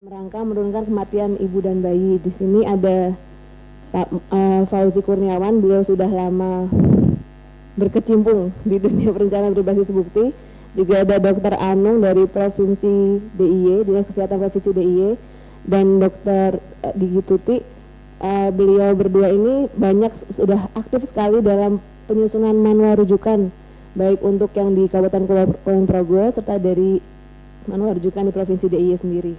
Merangka menurunkan kematian ibu dan bayi. Di sini ada Pak Fauzi Kurniawan, beliau sudah lama berkecimpung di dunia perencanaan berbasis bukti. Juga ada Dr. Anung dari Provinsi DIY, Dinas Kesehatan Provinsi DIY, dan Dr. Gigi Tuti. Beliau berdua ini sudah aktif sekali dalam penyusunan manual rujukan, baik untuk yang di Kabupaten Kulon Progo serta dari manual rujukan di Provinsi DIY sendiri.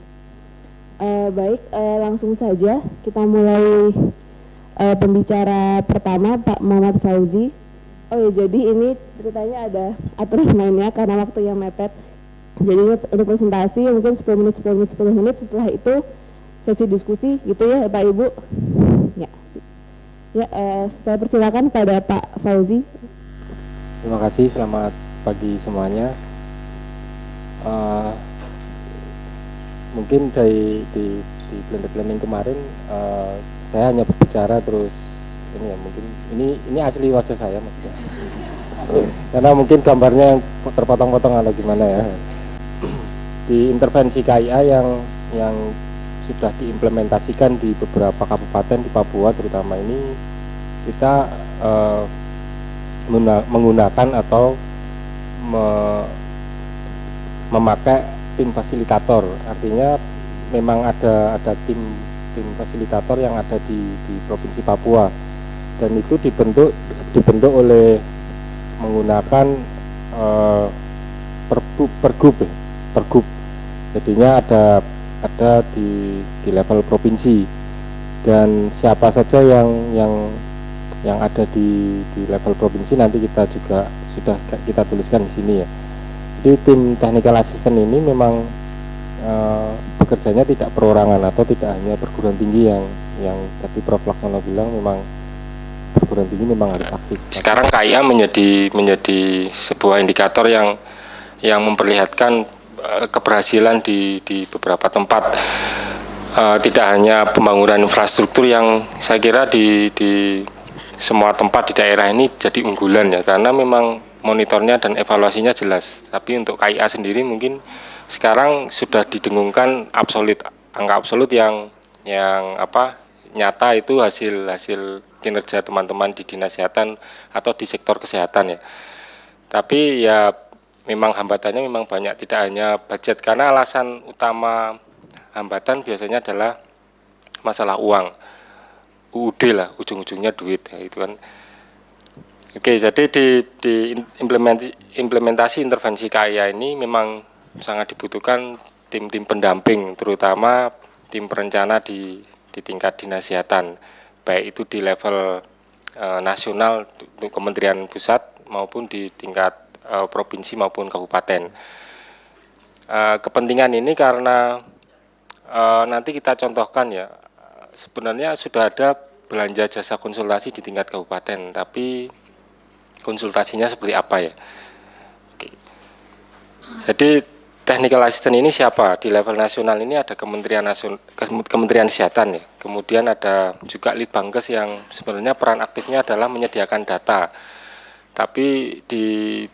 Langsung saja kita mulai pembicara pertama, Pak Muhammad Fauzi. Oh ya, jadi ini ceritanya ada aturan mainnya karena waktu yang mepet. Jadi untuk presentasi mungkin 10 menit, setelah itu sesi diskusi gitu ya Pak Ibu. Saya persilakan pada Pak Fauzi. Terima kasih, selamat pagi semuanya. Mungkin di blended learning kemarin saya hanya berbicara terus ini ya, mungkin ini asli wajah saya maksudnya karena mungkin gambarnya terpotong-potong atau gimana ya. Di intervensi KIA yang sudah diimplementasikan di beberapa kabupaten di Papua terutama ini, kita menggunakan atau memakai tim fasilitator. Artinya memang ada tim fasilitator yang ada di Provinsi Papua, dan itu dibentuk oleh menggunakan pergub. Jadinya ada di level provinsi, dan siapa saja yang ada di level provinsi nanti kita juga sudah kita tuliskan di sini ya. Jadi tim technical assistant ini memang bekerjanya tidak perorangan atau tidak hanya perguruan tinggi yang tadi Prof. Laksono bilang, memang perguruan tinggi memang harus aktif. Sekarang KIA menjadi sebuah indikator yang memperlihatkan keberhasilan di beberapa tempat. Tidak hanya pembangunan infrastruktur yang saya kira di semua tempat di daerah ini jadi unggulan ya, karena memang monitornya dan evaluasinya jelas. Tapi untuk KIA sendiri mungkin sekarang sudah didengungkan angka absolut yang nyata itu hasil kinerja teman-teman di dinas kesehatan atau di sektor kesehatan ya. Tapi ya memang hambatannya memang banyak, tidak hanya budget, karena alasan utama hambatan biasanya adalah masalah uang, UUD lah, ujung-ujungnya duit ya, itu kan. Oke, jadi di implementasi intervensi KIA ini memang sangat dibutuhkan tim-tim pendamping, terutama tim perencana di tingkat dinas kesehatan, baik itu di level nasional untuk Kementerian Pusat maupun di tingkat provinsi maupun kabupaten. Kepentingan ini karena nanti kita contohkan ya, sebenarnya sudah ada belanja jasa konsultasi di tingkat kabupaten, tapi konsultasinya seperti apa ya. Oke. Jadi technical assistant ini siapa? Di level nasional ini ada Kementerian Kesehatan ya. Kemudian ada juga Litbangkes yang sebenarnya peran aktifnya adalah menyediakan data. Tapi di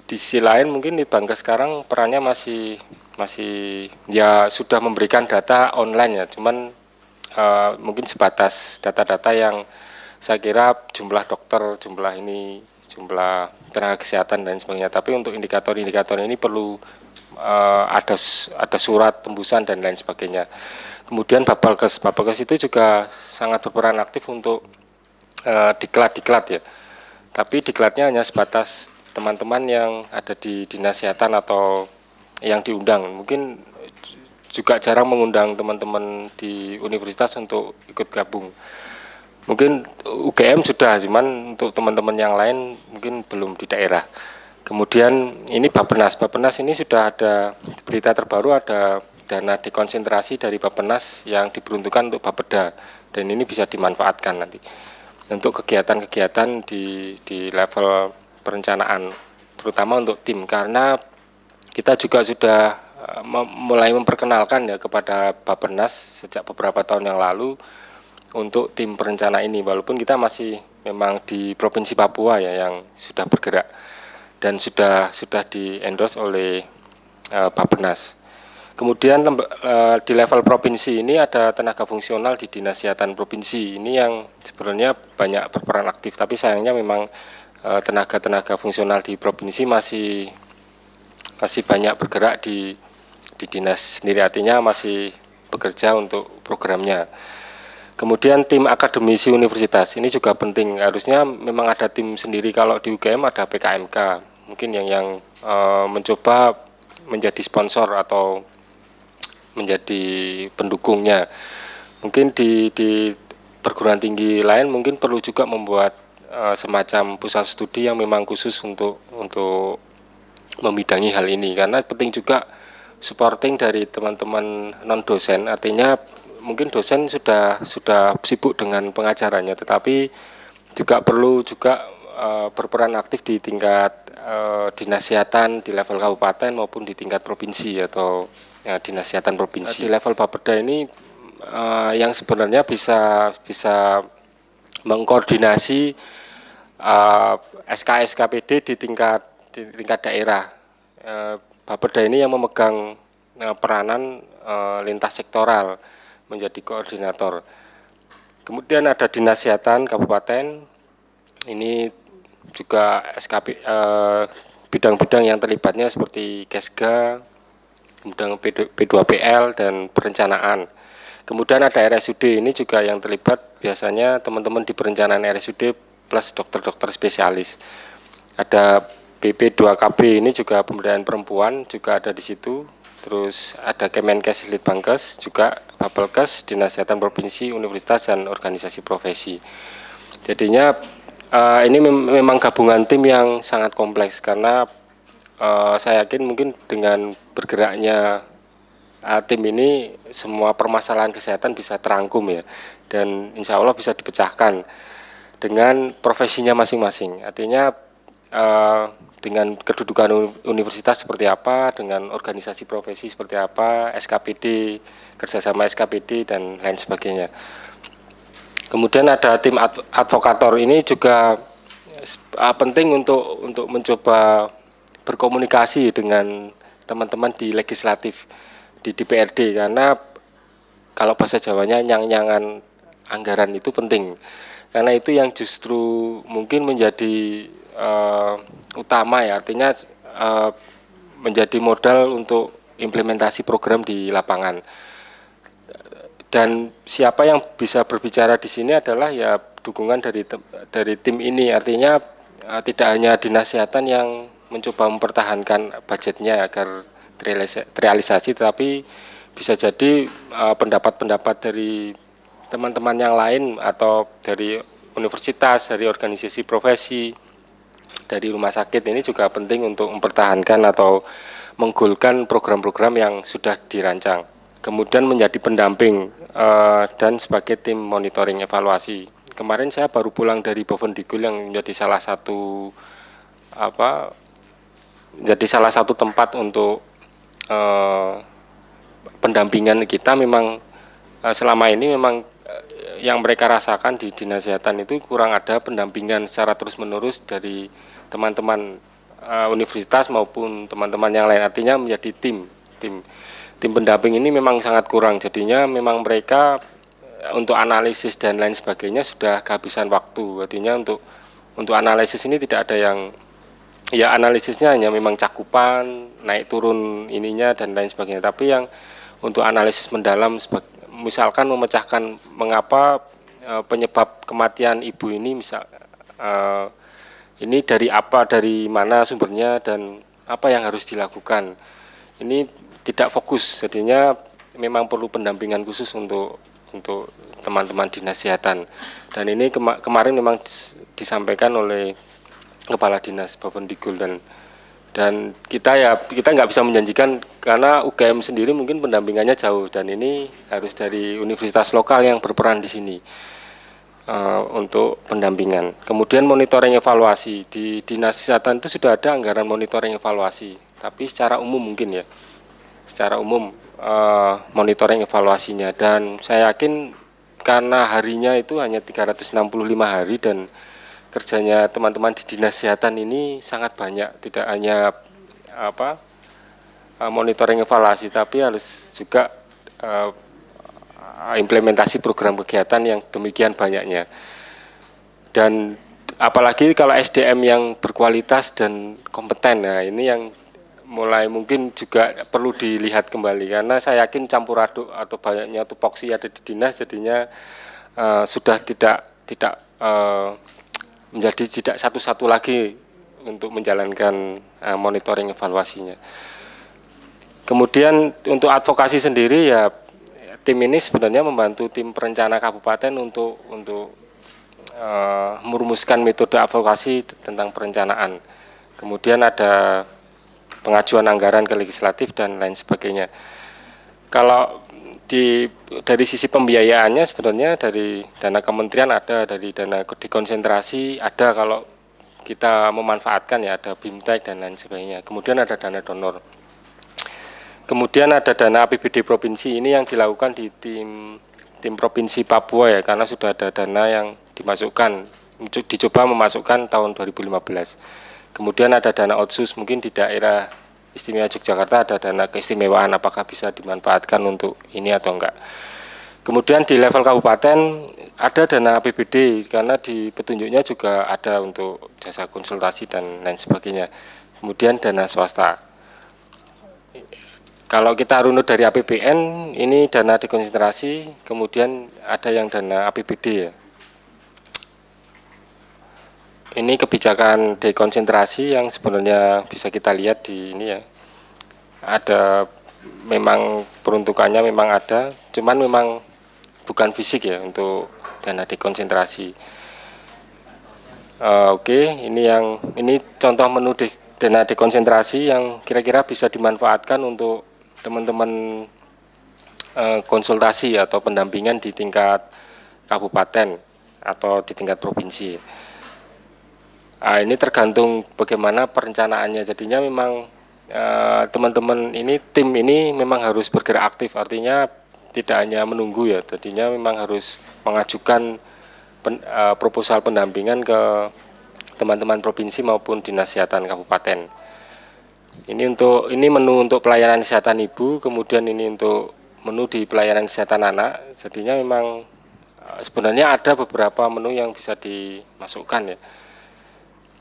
sisi lain mungkin Litbangkes sekarang perannya masih ya sudah memberikan data online ya. Cuman mungkin sebatas data-data yang saya kira jumlah dokter, jumlah tenaga kesehatan dan sebagainya. Tapi untuk indikator-indikator ini perlu ada surat tembusan dan lain sebagainya. Kemudian Bapelkes itu juga sangat berperan aktif untuk diklat ya. Tapi diklatnya hanya sebatas teman-teman yang ada di dinas kesehatan atau yang diundang. Mungkin juga jarang mengundang teman-teman di universitas untuk ikut gabung. Mungkin UGM sudah, cuman untuk teman-teman yang lain mungkin belum di daerah. Kemudian ini Bappenas ini sudah ada berita terbaru, ada dana dekonsentrasi dari Bappenas yang diperuntukkan untuk Bapeda, dan ini bisa dimanfaatkan nanti untuk kegiatan-kegiatan di level perencanaan, terutama untuk tim, karena kita juga sudah mulai memperkenalkan ya kepada Bappenas sejak beberapa tahun yang lalu untuk tim perencana ini, walaupun kita masih memang di Provinsi Papua ya yang sudah bergerak dan sudah di endorse oleh Bappenas. Kemudian di level provinsi ini ada tenaga fungsional di Dinas Kesehatan Provinsi. Ini yang sebenarnya banyak berperan aktif, tapi sayangnya memang tenaga-tenaga fungsional di provinsi masih banyak bergerak di dinas sendiri, artinya masih bekerja untuk programnya. Kemudian tim akademisi universitas ini juga penting. Harusnya memang ada tim sendiri. Kalau di UGM ada PKMK, mungkin yang mencoba menjadi sponsor atau menjadi pendukungnya. Mungkin di perguruan tinggi lain mungkin perlu juga membuat semacam pusat studi yang memang khusus untuk membidangi hal ini, karena penting juga supporting dari teman-teman non dosen. Artinya mungkin dosen sudah sibuk dengan pengajarannya, tetapi juga perlu berperan aktif di tingkat dinas kesehatan di level kabupaten maupun di tingkat provinsi atau dinas kesehatan provinsi. Di level Bapeda ini yang sebenarnya bisa mengkoordinasi SK-SKPD di tingkat daerah. Bapeda ini yang memegang peranan lintas sektoral menjadi koordinator. Kemudian ada dinas kesehatan kabupaten, ini juga SKP bidang-bidang yang terlibatnya seperti Kesga, kemudian P2PL dan perencanaan. Kemudian ada RSUD, ini juga yang terlibat biasanya teman-teman di perencanaan RSUD plus dokter-dokter spesialis. Ada BP2KB, ini juga pemberdayaan perempuan juga ada di situ. Terus ada Kemenkes Litbangkes, juga Bapelkes, Dinas Kesehatan Provinsi, Universitas dan organisasi profesi. Jadinya ini memang gabungan tim yang sangat kompleks, karena saya yakin mungkin dengan bergeraknya tim ini semua permasalahan kesehatan bisa terangkum ya, dan insya Allah bisa dipecahkan dengan profesinya masing-masing. Artinya dengan kedudukan universitas seperti apa, dengan organisasi profesi seperti apa, SKPD, kerjasama SKPD dan lain sebagainya. Kemudian ada tim advokator, ini juga penting untuk mencoba berkomunikasi dengan teman-teman di legislatif, di DPRD, karena kalau bahasa Jawanya nyang-nyangan anggaran itu penting, karena itu yang justru mungkin menjadi utama ya, artinya menjadi modal untuk implementasi program di lapangan. Dan siapa yang bisa berbicara di sini adalah ya dukungan dari tim ini, artinya tidak hanya dinas kesehatan yang mencoba mempertahankan budgetnya agar terrealisasi, tetapi bisa jadi pendapat-pendapat dari teman-teman yang lain atau dari universitas, dari organisasi profesi, dari rumah sakit, ini juga penting untuk mempertahankan atau menggolkan program-program yang sudah dirancang. Kemudian menjadi pendamping dan sebagai tim monitoring evaluasi. Kemarin saya baru pulang dari Bovendigul yang menjadi salah satu tempat untuk pendampingan kita. Memang selama ini memang yang mereka rasakan di dinas kesehatan itu kurang ada pendampingan secara terus-menerus dari teman-teman universitas maupun teman-teman yang lain. Artinya menjadi tim pendamping ini memang sangat kurang. Jadinya memang mereka untuk analisis dan lain sebagainya sudah kehabisan waktu. Artinya untuk analisis ini tidak ada yang, ya analisisnya hanya memang cakupan, naik turun ininya dan lain sebagainya. Tapi yang untuk analisis mendalam, misalkan memecahkan mengapa penyebab kematian ibu ini, ini dari apa, dari mana sumbernya, dan apa yang harus dilakukan. Ini tidak fokus, jadinya memang perlu pendampingan khusus untuk teman-teman dinas kesehatan. Dan ini kemarin memang disampaikan oleh Kepala Dinas Bovendigul, dan kita nggak bisa menjanjikan karena UGM sendiri mungkin pendampingannya jauh, dan ini harus dari universitas lokal yang berperan di sini untuk pendampingan. Kemudian monitoring evaluasi di dinas kesehatan itu sudah ada anggaran monitoring evaluasi, tapi secara umum mungkin ya, secara umum monitoring evaluasinya, dan saya yakin karena harinya itu hanya 365 hari dan kerjanya teman-teman di dinas kesehatan ini sangat banyak, tidak hanya monitoring evaluasi, tapi harus juga implementasi program kegiatan yang demikian banyaknya. Dan apalagi kalau SDM yang berkualitas dan kompeten, nah ini yang mulai mungkin juga perlu dilihat kembali, karena saya yakin campur aduk atau banyaknya tupoksi ada di dinas, jadinya sudah tidak menjadi tidak satu-satu lagi untuk menjalankan monitoring evaluasinya. Kemudian untuk advokasi sendiri ya, tim ini sebenarnya membantu tim perencana kabupaten untuk merumuskan metode advokasi tentang perencanaan. Kemudian ada pengajuan anggaran ke legislatif dan lain sebagainya. Kalau dari sisi pembiayaannya sebenarnya dari dana kementerian ada, dari dana dekonsentrasi ada kalau kita memanfaatkan ya, ada BIMTEK dan lain sebagainya. Kemudian ada dana donor. Kemudian ada dana APBD provinsi, ini yang dilakukan di tim provinsi Papua ya, karena sudah ada dana yang dimasukkan, dicoba memasukkan tahun 2015. Kemudian ada dana otsus, mungkin di daerah istimewa Yogyakarta ada dana keistimewaan, apakah bisa dimanfaatkan untuk ini atau enggak. Kemudian di level kabupaten ada dana APBD, karena di petunjuknya juga ada untuk jasa konsultasi dan lain sebagainya. Kemudian dana swasta. Kalau kita runut dari APBN, ini dana dekonsentrasi, kemudian ada yang dana APBD ya. Ini kebijakan dekonsentrasi yang sebenarnya bisa kita lihat di ini ya. Ada memang peruntukannya memang ada, cuman memang bukan fisik ya untuk dana dekonsentrasi. Oke, ini contoh menu dana dekonsentrasi yang kira-kira bisa dimanfaatkan untuk teman-teman konsultasi atau pendampingan di tingkat kabupaten atau di tingkat provinsi. Ini tergantung bagaimana perencanaannya. Jadinya memang teman-teman ini, tim ini memang harus bergerak aktif, artinya tidak hanya menunggu ya. Jadinya memang harus mengajukan proposal pendampingan ke teman-teman provinsi maupun dinas kesehatan kabupaten. Ini menu untuk pelayanan kesehatan ibu, kemudian ini untuk menu di pelayanan kesehatan anak. Jadinya memang sebenarnya ada beberapa menu yang bisa dimasukkan ya.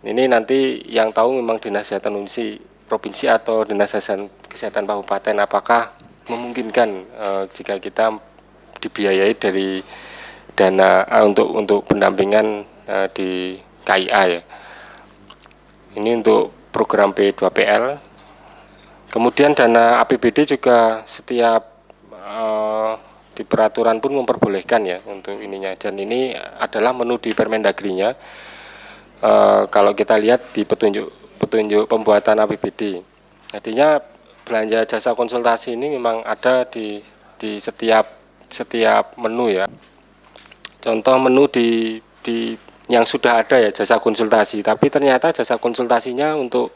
Ini nanti yang tahu memang dinas kesehatan provinsi atau dinas kesehatan kabupaten, apakah memungkinkan jika kita dibiayai dari dana untuk pendampingan di KIA ya. Ini untuk program P2PL. Kemudian dana APBD juga setiap di peraturan pun memperbolehkan ya untuk ininya, dan ini adalah menu di Permendagrinya. Kalau kita lihat di petunjuk pembuatan APBD, artinya belanja jasa konsultasi ini memang ada di setiap menu ya. Contoh menu di yang sudah ada ya, jasa konsultasi, tapi ternyata jasa konsultasinya untuk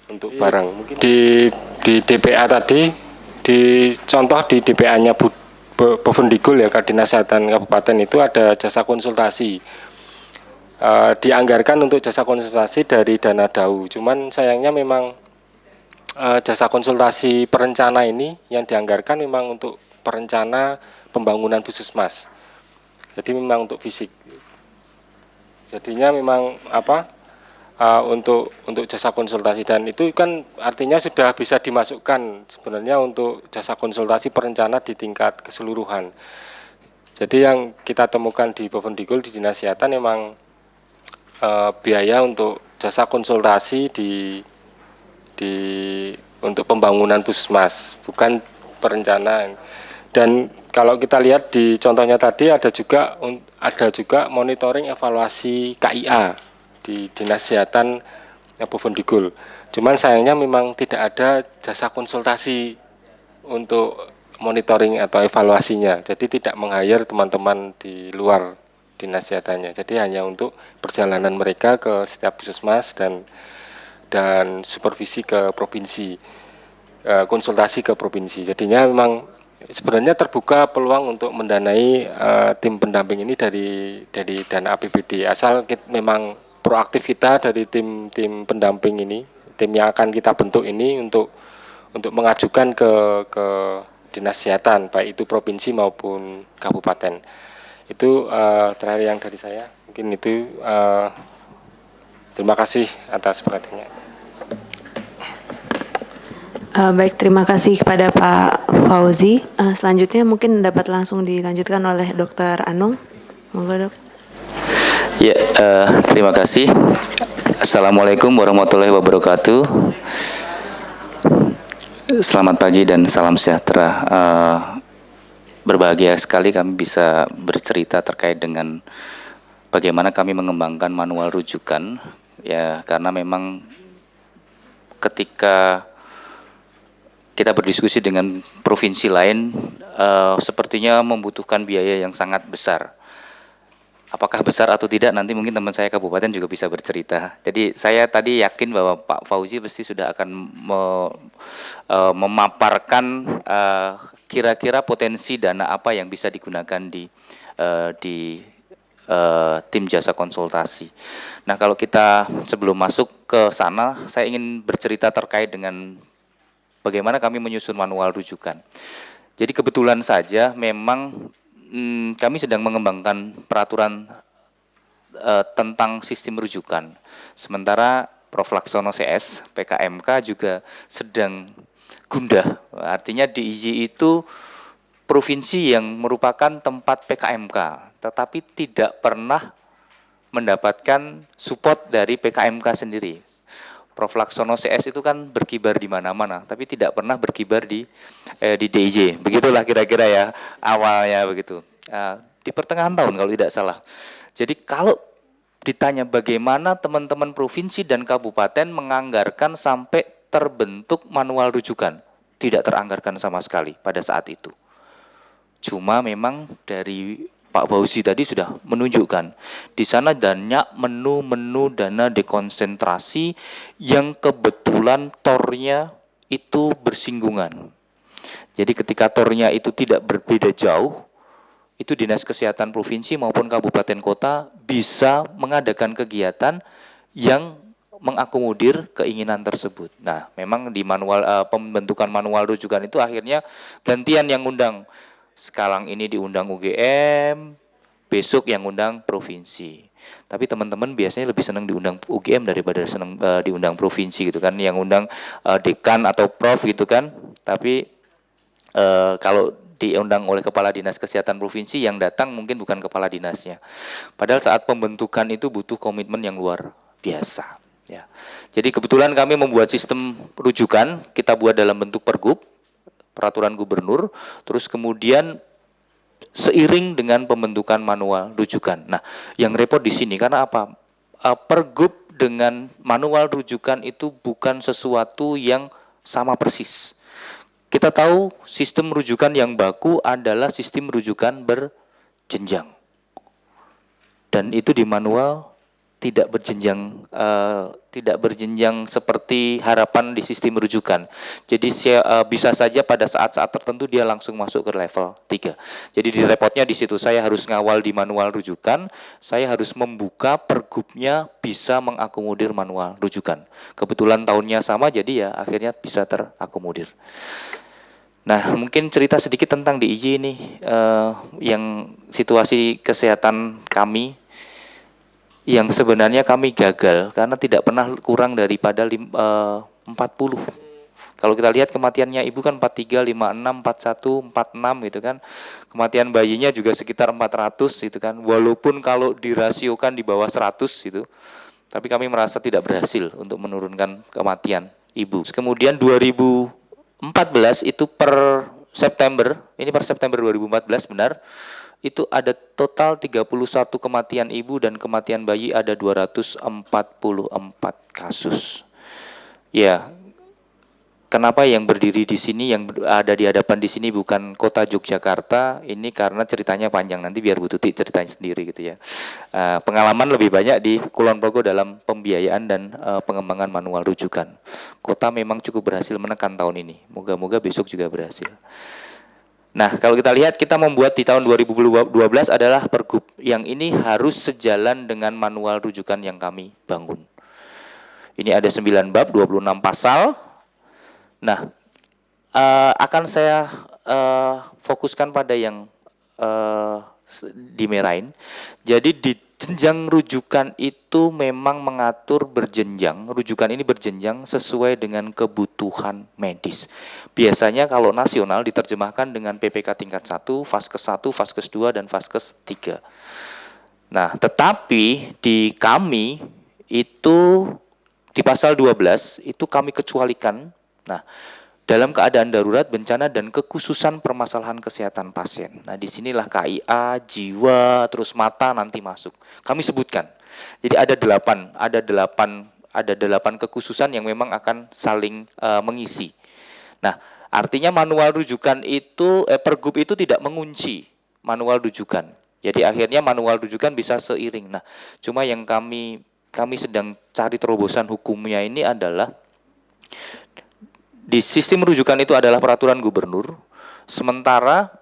barang. Mungkin di DPA tadi, contoh di DPA-nya Bovendigul ya, Dinas Kesehatan Kabupaten itu ada jasa konsultasi. Dianggarkan untuk jasa konsultasi dari dana DAU. Cuman sayangnya memang jasa konsultasi perencana ini yang dianggarkan memang untuk perencana pembangunan puskesmas. Jadi memang untuk fisik. Jadinya memang untuk jasa konsultasi, dan itu kan artinya sudah bisa dimasukkan sebenarnya untuk jasa konsultasi perencana di tingkat keseluruhan. Jadi yang kita temukan di Bovendigul di Dinas Kesehatan memang biaya untuk jasa konsultasi untuk pembangunan puskesmas, bukan perencanaan. Dan kalau kita lihat di contohnya tadi ada juga monitoring evaluasi KIA di Dinas Kesehatan Bovendigul. Cuman sayangnya memang tidak ada jasa konsultasi untuk monitoring atau evaluasinya. Jadi tidak meng-hire teman-teman di luar dinas kesehatannya. Jadi hanya untuk perjalanan mereka ke setiap puskesmas dan supervisi ke provinsi, konsultasi ke provinsi. Jadinya memang sebenarnya terbuka peluang untuk mendanai tim pendamping ini dari dana APBD, asal memang proaktif kita dari tim pendamping ini, tim yang akan kita bentuk ini untuk untuk mengajukan ke dinas kesehatan, baik itu provinsi maupun kabupaten. Itu terakhir yang dari saya. Mungkin itu. Terima kasih atas perhatiannya. Baik, terima kasih kepada Pak Fauzi. Selanjutnya mungkin dapat langsung dilanjutkan oleh Dr. Anung. Monggo, Dok. Ya, terima kasih. Assalamualaikum warahmatullahi wabarakatuh. Selamat pagi dan salam sejahtera. Berbahagia sekali kami bisa bercerita terkait dengan bagaimana kami mengembangkan manual rujukan, ya, karena memang ketika kita berdiskusi dengan provinsi lain, sepertinya membutuhkan biaya yang sangat besar. Apakah besar atau tidak, nanti mungkin teman saya kabupaten juga bisa bercerita. Jadi saya tadi yakin bahwa Pak Fauzi pasti sudah akan memaparkan kira-kira potensi dana apa yang bisa digunakan di tim jasa konsultasi. Nah, kalau kita sebelum masuk ke sana, saya ingin bercerita terkait dengan bagaimana kami menyusun manual rujukan. Jadi kebetulan saja memang kami sedang mengembangkan peraturan tentang sistem rujukan. Sementara Prof. Laksono CS, PKMK juga sedang gundah. Artinya DIY itu provinsi yang merupakan tempat PKMK, tetapi tidak pernah mendapatkan support dari PKMK sendiri. Prof. Laksono CS itu kan berkibar di mana-mana, tapi tidak pernah berkibar di DIY. Begitulah kira-kira ya awalnya begitu. Di pertengahan tahun kalau tidak salah. Jadi kalau ditanya bagaimana teman-teman provinsi dan kabupaten menganggarkan sampai terbentuk manual rujukan, tidak teranggarkan sama sekali pada saat itu. Cuma memang dari Pak Fauzi tadi sudah menunjukkan di sana banyak menu-menu dana dekonsentrasi yang kebetulan tornya itu bersinggungan. Jadi ketika tornya itu tidak berbeda jauh, itu dinas kesehatan provinsi maupun kabupaten kota bisa mengadakan kegiatan yang mengakomodir keinginan tersebut. Nah, memang di manual pembentukan manual rujukan itu akhirnya gantian yang undang. Sekarang ini diundang UGM, besok yang undang provinsi. Tapi teman-teman biasanya lebih senang diundang UGM daripada senang diundang provinsi gitu kan, yang undang dekan atau prof gitu kan. Tapi kalau diundang oleh kepala dinas kesehatan provinsi, yang datang mungkin bukan kepala dinasnya. Padahal saat pembentukan itu butuh komitmen yang luar biasa. Ya. Jadi kebetulan kami membuat sistem rujukan, kita buat dalam bentuk pergub, peraturan gubernur, terus kemudian seiring dengan pembentukan manual rujukan. Nah, yang repot di sini karena apa? Pergub dengan manual rujukan itu bukan sesuatu yang sama persis. Kita tahu sistem rujukan yang baku adalah sistem rujukan berjenjang. Dan itu di manual tidak berjenjang seperti harapan di sistem rujukan. Jadi bisa saja pada saat-saat tertentu dia langsung masuk ke level 3. Jadi di repotnya di situ, saya harus ngawal di manual rujukan, saya harus membuka pergubnya bisa mengakomodir manual rujukan. Kebetulan tahunnya sama, jadi ya akhirnya bisa terakomodir. Nah, mungkin cerita sedikit tentang DIY ini, yang situasi kesehatan kami yang sebenarnya kami gagal karena tidak pernah kurang daripada 40. Kalau kita lihat kematiannya ibu kan 43, 56, 41, 46 gitu kan. Kematian bayinya juga sekitar 400 gitu kan. Walaupun kalau dirasiokan di bawah 100 gitu. Tapi kami merasa tidak berhasil untuk menurunkan kematian ibu. Kemudian 2014 itu per September 2014 benar. Itu ada total 31 kematian ibu dan kematian bayi ada 244 kasus. Ya, kenapa yang berdiri di sini, yang ada di hadapan di sini bukan kota Yogyakarta, ini karena ceritanya panjang, nanti biar Bu Tuti ceritain sendiri gitu ya. Pengalaman lebih banyak di Kulon Progo dalam pembiayaan dan pengembangan manual rujukan. Kota memang cukup berhasil menekan tahun ini, moga-moga besok juga berhasil. Nah, kalau kita lihat, kita membuat di tahun 2012 adalah pergub yang ini harus sejalan dengan manual rujukan yang kami bangun. Ini ada 9 bab, 26 pasal. Nah, akan saya fokuskan pada yang dimerahin. Jadi di jenjang rujukan itu memang mengatur berjenjang, rujukan ini berjenjang sesuai dengan kebutuhan medis. Biasanya kalau nasional diterjemahkan dengan PPK tingkat 1, Vaskes 1, Vaskes 2, dan Vaskes 3. Nah, tetapi di kami itu di pasal 12 itu kami kecualikan. Nah, dalam keadaan darurat, bencana, dan kekhususan permasalahan kesehatan pasien. Nah, disinilah KIA, jiwa, terus mata nanti masuk. Kami sebutkan. Jadi ada delapan kekhususan yang memang akan saling mengisi. Nah, artinya manual rujukan itu, pergub itu tidak mengunci manual rujukan. Jadi akhirnya manual rujukan bisa seiring. Nah, cuma yang kami sedang cari terobosan hukumnya ini adalah di sistem rujukan itu adalah peraturan gubernur, sementara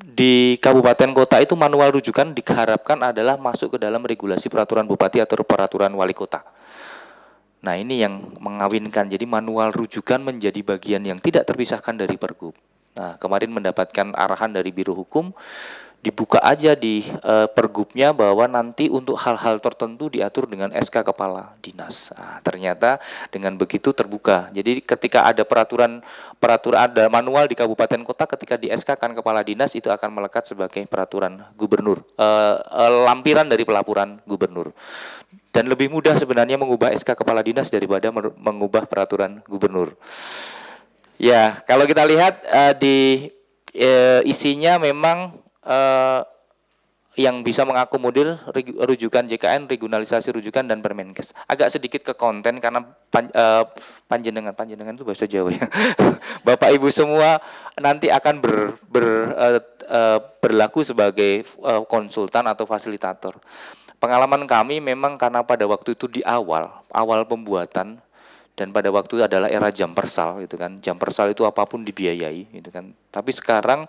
di kabupaten kota itu manual rujukan diharapkan adalah masuk ke dalam regulasi peraturan bupati atau peraturan wali kota. Nah, ini yang mengawinkan, jadi manual rujukan menjadi bagian yang tidak terpisahkan dari pergub. Nah, kemarin mendapatkan arahan dari Biro Hukum, dibuka aja di pergubnya bahwa nanti untuk hal-hal tertentu diatur dengan SK Kepala Dinas. Nah, ternyata dengan begitu terbuka. Jadi ketika ada peraturan ada manual di kabupaten kota, ketika di SK kan Kepala Dinas itu akan melekat sebagai peraturan gubernur, lampiran dari pelaporan gubernur. Dan lebih mudah sebenarnya mengubah SK Kepala Dinas daripada mengubah peraturan gubernur. Ya, kalau kita lihat di isinya memang yang bisa mengakomodir rujukan JKN, regionalisasi rujukan, dan Permenkes. Agak sedikit ke konten karena panjenengan itu bahasa Jawa ya. Bapak Ibu semua nanti akan berlaku sebagai konsultan atau fasilitator. Pengalaman kami memang karena pada waktu itu di awal pembuatan, dan pada waktu itu adalah era jam persal gitu kan. Jam persal itu apapun dibiayai gitu kan. Tapi sekarang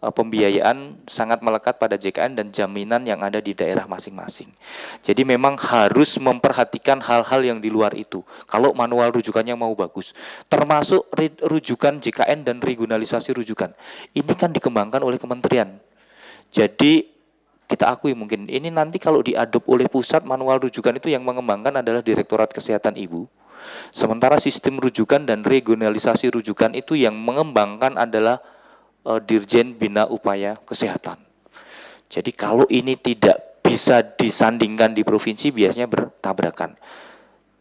pembiayaan sangat melekat pada JKN dan jaminan yang ada di daerah masing-masing. Jadi memang harus memperhatikan hal-hal yang di luar itu. Kalau manual rujukannya mau bagus, termasuk rujukan JKN dan regionalisasi rujukan. Ini kan dikembangkan oleh kementerian. Jadi kita akui mungkin ini nanti kalau diadop oleh pusat, manual rujukan itu yang mengembangkan adalah Direktorat Kesehatan Ibu. Sementara sistem rujukan dan regionalisasi rujukan itu yang mengembangkan adalah Dirjen Bina Upaya Kesehatan. Jadi kalau ini tidak bisa disandingkan di provinsi, biasanya bertabrakan.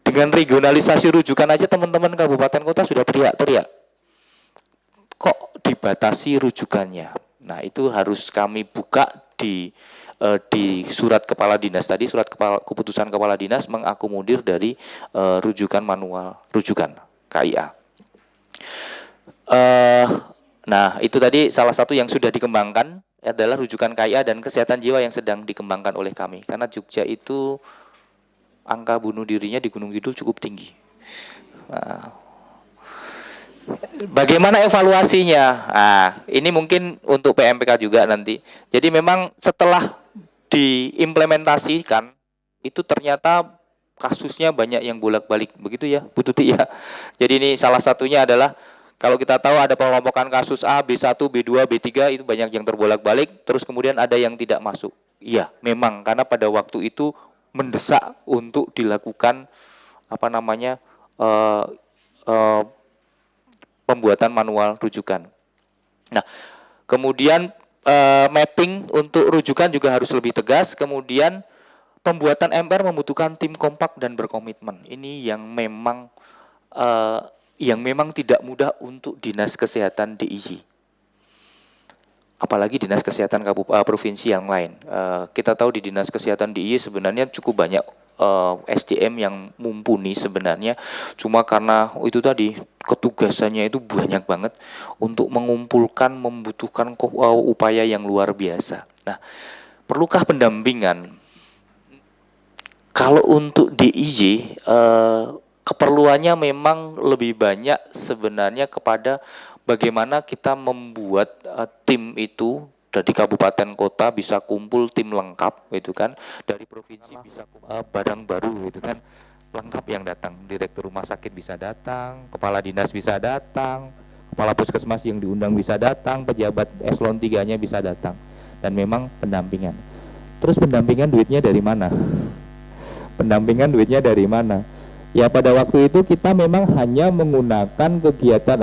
Dengan regionalisasi rujukan aja teman-teman kabupaten kota sudah teriak-teriak. Kok dibatasi rujukannya? Nah, itu harus kami buka di surat kepala dinas tadi, keputusan kepala dinas mengakomodir dari rujukan manual rujukan KIA. Nah, itu tadi salah satu yang sudah dikembangkan adalah rujukan KIA dan kesehatan jiwa yang sedang dikembangkan oleh kami. Karena Jogja itu angka bunuh dirinya di Gunung Kidul cukup tinggi. Nah, bagaimana evaluasinya? Nah, ini mungkin untuk PMPK juga nanti. Jadi memang setelah diimplementasikan, itu ternyata kasusnya banyak yang bolak-balik. Begitu ya, Bu Tuti ya. Jadi ini salah satunya adalah kalau kita tahu ada pengelompokan kasus A, B1, B2, B3 itu banyak yang terbolak-balik, terus kemudian ada yang tidak masuk. Iya, memang karena pada waktu itu mendesak untuk dilakukan pembuatan manual rujukan. Nah, kemudian mapping untuk rujukan juga harus lebih tegas. Kemudian pembuatan MR membutuhkan tim kompak dan berkomitmen. Ini yang memang tidak mudah untuk dinas kesehatan DIY. Apalagi dinas kesehatan provinsi yang lain. Kita tahu di dinas kesehatan DIY sebenarnya cukup banyak SDM yang mumpuni sebenarnya. Cuma karena itu tadi ketugasannya itu banyak banget untuk mengumpulkan, membutuhkan upaya yang luar biasa. Nah, perlukah pendampingan? Kalau untuk DIY keperluannya memang lebih banyak sebenarnya kepada bagaimana kita membuat tim itu dari kabupaten kota bisa kumpul tim lengkap gitu kan, dari provinsi bisa barang baru gitu kan. lengkap yang datang. Direktur rumah sakit bisa datang, kepala dinas bisa datang, kepala puskesmas yang diundang bisa datang, pejabat eselon 3-nya bisa datang. Dan memang pendampingan. Terus pendampingan duitnya dari mana? Pendampingan duitnya dari mana? Ya pada waktu itu kita memang hanya menggunakan kegiatan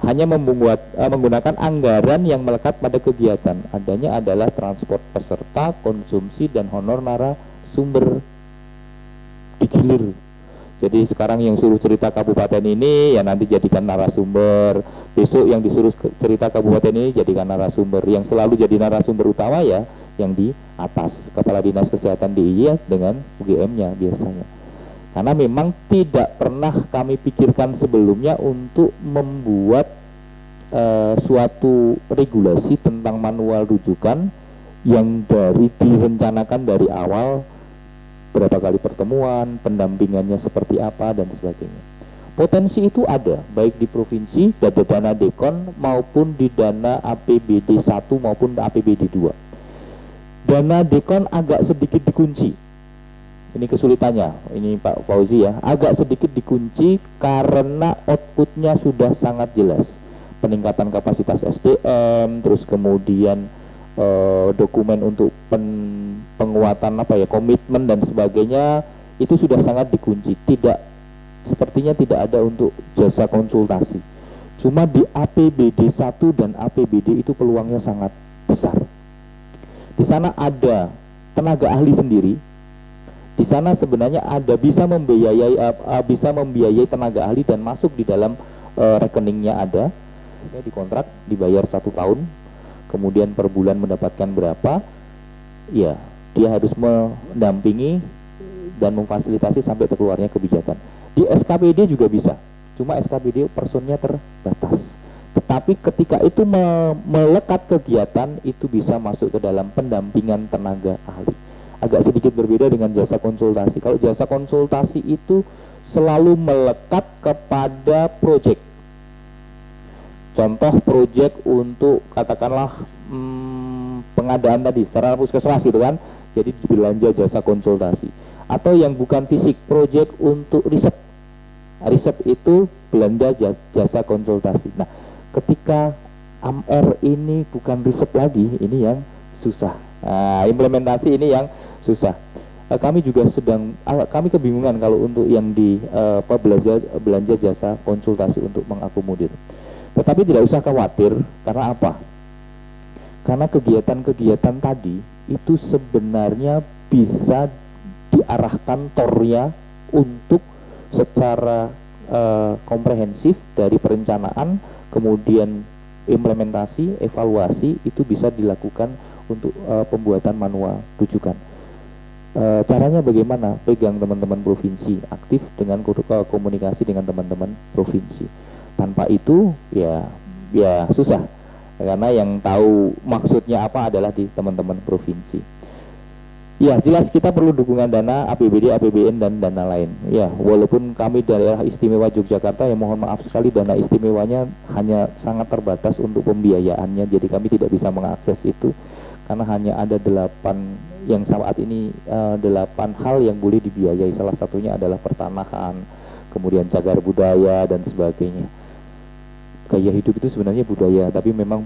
hanya menggunakan anggaran yang melekat pada kegiatan. Adanya adalah transport peserta, konsumsi, dan honor narasumber digilir. Jadi sekarang yang suruh cerita kabupaten ini ya nanti jadikan narasumber. Besok yang disuruh cerita kabupaten ini jadikan narasumber. Yang selalu jadi narasumber utama ya yang di atas, Kepala Dinas Kesehatan DIY dengan UGM-nya biasanya. Karena memang tidak pernah kami pikirkan sebelumnya untuk membuat suatu regulasi tentang manual rujukan yang direncanakan dari awal, berapa kali pertemuan, pendampingannya seperti apa dan sebagainya. Potensi itu ada baik di provinsi, dana Dekon maupun di dana APBD 1 maupun APBD 2. Dana Dekon agak sedikit dikunci. Ini kesulitannya, ini Pak Fauzi ya, agak sedikit dikunci karena outputnya sudah sangat jelas. Peningkatan kapasitas SDM, terus kemudian dokumen untuk penguatan komitmen dan sebagainya, itu sudah sangat dikunci. Sepertinya tidak ada untuk jasa konsultasi. Cuma di APBD 1 dan APBD itu peluangnya sangat besar. Di sana ada tenaga ahli sendiri. Di sana sebenarnya ada bisa membiayai tenaga ahli dan masuk di dalam rekeningnya ada. Saya dikontrak dibayar 1 tahun, kemudian per bulan mendapatkan berapa? Ya, dia harus mendampingi dan memfasilitasi sampai terkeluarnya kebijakan. Di SKPD juga bisa, cuma SKPD personnya terbatas. Tetapi ketika itu melekat kegiatan itu bisa masuk ke dalam pendampingan tenaga ahli. Agak sedikit berbeda dengan jasa konsultasi. Kalau jasa konsultasi itu selalu melekat kepada proyek. Contoh proyek untuk katakanlah pengadaan tadi sarana puskesmas gitu kan. Jadi belanja jasa konsultasi. Atau yang bukan fisik, proyek untuk riset. Riset itu belanja jasa konsultasi. Nah, ketika AMR ini bukan riset lagi, ini yang susah. Nah, implementasi ini yang susah. Kami juga kami kebingungan kalau untuk yang di belanja jasa konsultasi untuk mengakomodir. Tetapi tidak usah khawatir, karena apa? Karena kegiatan-kegiatan tadi itu sebenarnya bisa diarahkan tornya untuk secara komprehensif dari perencanaan, kemudian implementasi, evaluasi itu bisa dilakukan untuk pembuatan manual rujukan. Caranya bagaimana? Pegang teman-teman provinsi, aktif dengan komunikasi dengan teman-teman provinsi. Tanpa itu ya susah, karena yang tahu maksudnya apa adalah di teman-teman provinsi. Ya, jelas kita perlu dukungan dana APBD, APBN dan dana lain. Ya, walaupun kami daerah istimewa Yogyakarta, ya mohon maaf sekali dana istimewanya hanya sangat terbatas untuk pembiayaannya, jadi kami tidak bisa mengakses itu karena hanya ada 8 yang saat ini 8 hal yang boleh dibiayai. Salah satunya adalah pertanahan, kemudian cagar budaya dan sebagainya. Gaya hidup itu sebenarnya budaya, tapi memang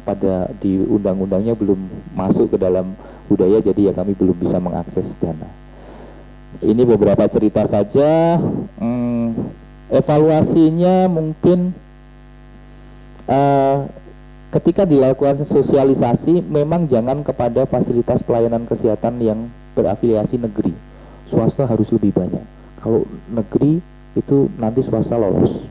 di undang-undangnya belum masuk ke dalam budaya, jadi ya kami belum bisa mengakses dana. Ini beberapa cerita saja. Evaluasinya mungkin ketika dilakukan sosialisasi memang jangan kepada fasilitas pelayanan kesehatan yang berafiliasi negeri. Swasta harus lebih banyak. Kalau negeri itu nanti swasta lolos.